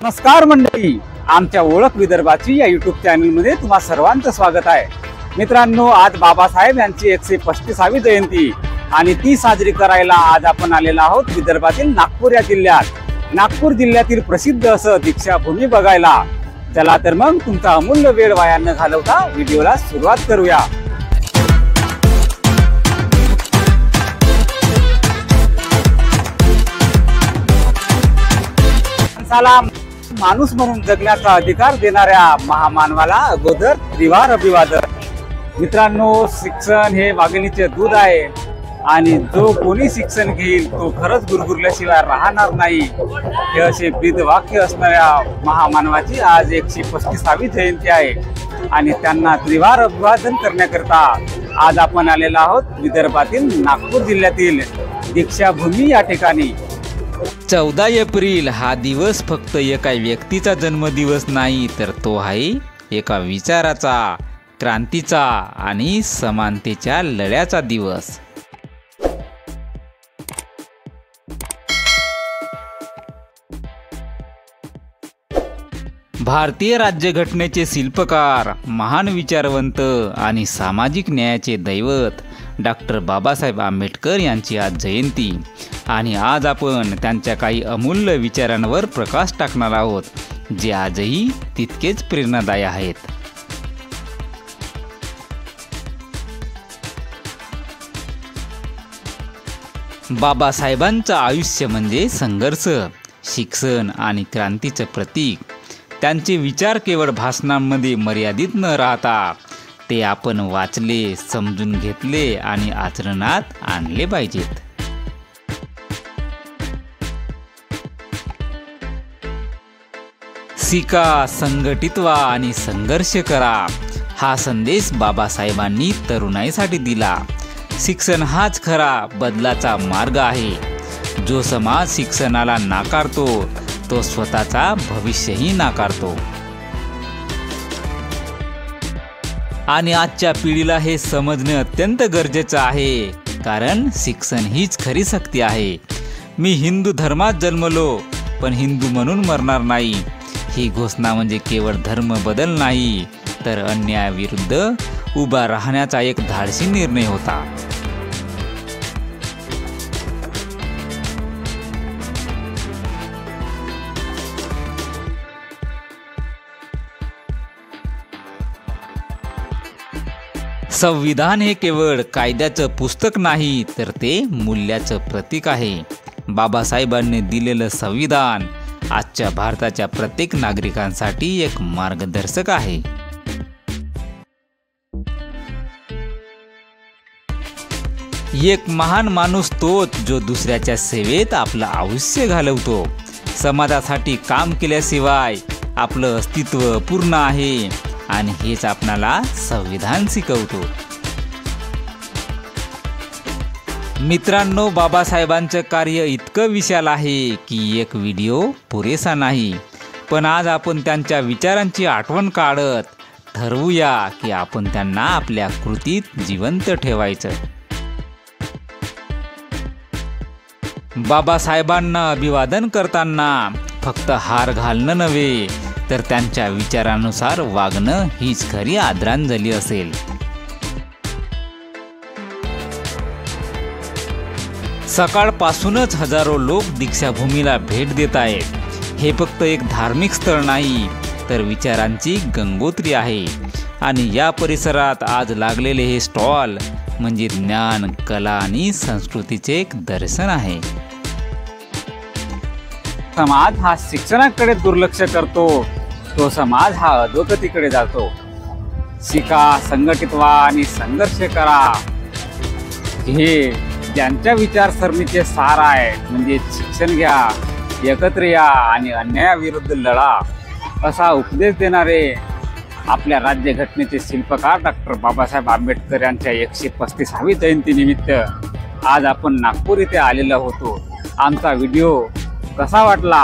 नमस्कार मंडळी, आमच्या ओळख विदर्भाची या युट्यूब चॅनल मध्ये तुम्हा सर्वांचं स्वागत आहे। मित्रांनो, आज बाबासाहेब यांची 135वी जयंती आणि ती साजरी करायला आज आपण आलेलो आहोत विदर्भातील नागपूर या जिल्ह्यात। नागपूर जिल्ह्यातील प्रसिद्ध असं दीक्षाभूमी बघायला। चला तर मग तुमचा अमूल्य वेळ वाया न घालवता व्हिडिओला सुरुवात करूया। सलाम। माणूस म्हणून जगण्याचा अधिकार देणाऱ्या महामानवाला अगोदर त्रिवार अभिवादन। मित्रांनो, शिक्षण हे वाघिणीचे दूध आहे आणि जो कोणी शिक्षण घेईल तो खरंच गुरगुरल्याशिवाय राहणार नाही, हे असे ब्रीद वाक्य असणाऱ्या महामानवाची आज 135वी जयंती आहे आणि त्यांना त्रिवार अभिवादन करण्याकरता आज आपण आलेलो आहोत विदर्भातील नागपूर जिल्ह्यातील दीक्षाभूमी या ठिकाणी। 14 एप्रिल हा दिवस फक्त एका व्यक्तीचा जन्मदिवस नाही, तर तो आहे एका विचाराचा, क्रांतीचा आणि समानतेच्या लढ्याचा दिवस। भारतीय राज्यघटनेचे शिल्पकार, महान विचारवंत आणि सामाजिक न्यायाचे दैवत डॉक्टर बाबासाहेब आंबेडकर यांची आज जयंती आणि आज आपण त्यांच्या काही अमूल्य विचारांवर प्रकाश टाकणार आहोत, जे आजही तितकेच प्रेरणादायी आहेत। बाबासाहेबांचं आयुष्य म्हणजे संघर्ष, शिक्षण आणि क्रांतीचं प्रतीक। त्यांचे विचार केवळ भाषणांमध्ये मर्यादित न राहता ते आपण वाचले, समजून घेतले आणि आचरणात आणले पाहिजेत। शिका, संघटित व्हा आणि संघर्ष करा, हा संदेश बाबासाहेबांनी तरुणाईसाठी दिला। शिक्षण हाच खरा बदलाचा मार्ग आहे। जो समाज शिक्षणाला नाकारतो तो स्वतःचा भविष्यही नाकारतो आणि आजच्या पिढीला हे समजणे अत्यंत गरजेचं आहे, कारण शिक्षण हीच खरी शक्ती आहे। मी हिंदू धर्मात जन्मलो पण हिंदू म्हणून मरणार नाही, ही घोषणा म्हणजे केवळ धर्म बदल नाही, तर अन्यायाविरुद्ध उभा राहण्याचा एक धाडसी निर्णय होता। संविधान हे केवळ कायद्याचं पुस्तक नाही, तर ते मूल्याचं प्रतीक आहे। बाबासाहेबांनी दिलेलं संविधान आजच्या भारताच्या प्रत्येक नागरिकांसाठी एक मार्गदर्शक आहे। एक महान माणूस तोच जो दुसऱ्याच्या सेवेत आपलं आयुष्य घालवतो। समाजासाठी काम केल्याशिवाय आपलं अस्तित्व पूर्ण आहे आणि हेच आपणाला संविधान शिकवतो। मित्रांनो, बाबासाहेबांचं कार्य इतकं विशाल आहे की एक व्हिडिओ पुरेसा नाही, पण आज आपण त्यांच्या विचारांची आठवण काढत ठरवूया की आपण त्यांना आपल्या कृतीत जिवंत ठेवायचं। बाबासाहेबांना अभिवादन करताना फक्त हार घालणं नव्हे, तर त्यांच्या विचारानुसार वागणं हीच खरी आदरांजली असेल। सकाळपासूनच हजारो लोक दीक्षाभूमीला भेट देत आहेत। हे फक्त एक धार्मिक स्थळ नाही, तर विचारांची गंगोत्री आहे आणि या परिसरात आज लागलेले हे स्टॉल म्हणजे ज्ञान, कला आणि संस्कृतीचे एक दर्शन आहे। समाज हा शिक्षणाकडे दुर्लक्ष करतो, तो समाज हा अधोगतीकडे जातो। शिका, संघटित व्हा आणि संघर्ष करा, हे ज्यांच्या विचारसरणीचे सार आहे। म्हणजे शिक्षण घ्या, एकत्र या आणि अन्यायाविरुद्ध लढा, असा उपदेश देणारे आपल्या राज्यघटनेचे शिल्पकार डॉक्टर बाबासाहेब आंबेडकर यांच्या 135वी जयंतीनिमित्त आज आपण नागपूर इथे आलेलो होतो। आमचा व्हिडिओ कसा वाटला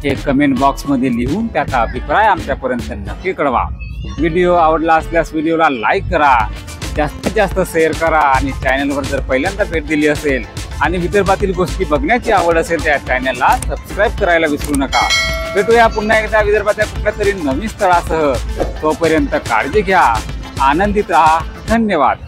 हे कमेंट बॉक्समध्ये लिहून त्याचा अभिप्राय आमच्यापर्यंत नक्की कळवा। व्हिडिओ आवडला असल्यास व्हिडिओला लाईक करा, जास्तीत जास्त शेअर करा आणि चॅनलवर जर पहिल्यांदा भेट दिली असेल आणि विदर्भातील गोष्टी बघण्याची आवड असेल त्या चॅनलला सबस्क्राईब करायला विसरू नका। भेटूया पुन्हा एकदा विदर्भाच्या कुठल्या तरी नवीन स्थळासह. तोपर्यंत काळजी घ्या, आनंदित राहा. धन्यवाद.